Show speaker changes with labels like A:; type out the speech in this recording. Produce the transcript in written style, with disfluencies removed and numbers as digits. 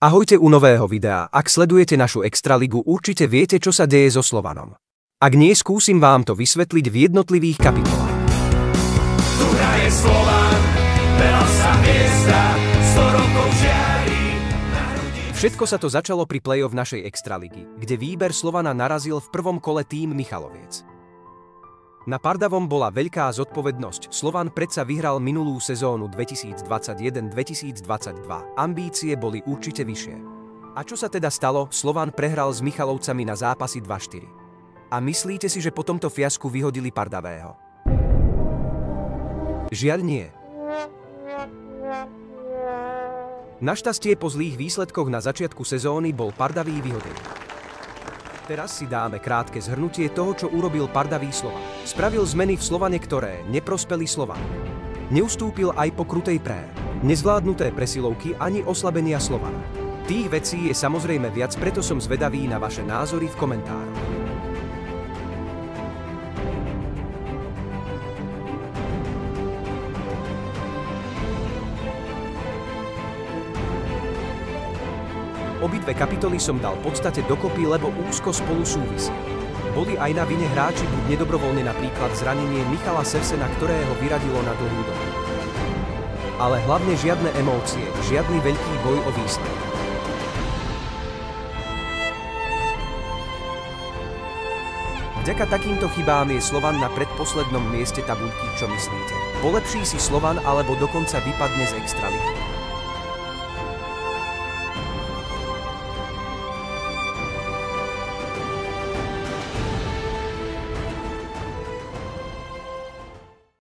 A: Ahojte u nového videa. Ak sledujete našu Extraligu, určite viete, čo sa deje so Slovanom. Ak nie, skúsim vám to vysvetliť v jednotlivých kapitolách.
B: Tu hraje Slovan, veľa sa hviezda, 100 rokov žiari na hrudi.
A: Všetko sa to začalo pri play-off našej Extraligy, kde výber Slovana narazil v prvom kole tím Michaloviec. Na Pardavom bola veľká zodpovednosť, Slovan predsa vyhral minulú sezónu 2021-2022, ambície boli určite vyššie. A čo sa teda stalo? Slovan prehral s Michalovcami na zápasy 2-4. A myslíte si, že po tomto fiasku vyhodili Pardavého? Žiaľ nie. Našťastie po zlých výsledkoch na začiatku sezóny bol Pardavý vyhodený. Teraz si dáme krátke zhrnutie toho, čo urobil Pardavý Slovan. Spravil zmeny v Slovane, ktoré neprospeli Slovanu. Neustúpil aj po krutej prére. Nezvládnuté presilovky ani oslabenia Slovana. Tých vecí je samozrejme viac, preto som zvedavý na vaše názory v komentároch. Obidve kapitoly som dal v podstate dokopy, lebo úzko spolu súvisí. Boli aj na vine hráči buď nedobrovoľne, napríklad zranenie Michala Sevsena, ktorého vyradilo na dlhú dobu. Ale hlavne žiadne emócie, žiadny veľký boj o výsledok. Vďaka takýmto chybám je Slovan na predposlednom mieste tabuľky. Čo myslíte? Polepší si Slovan alebo dokonca vypadne z Extraligy?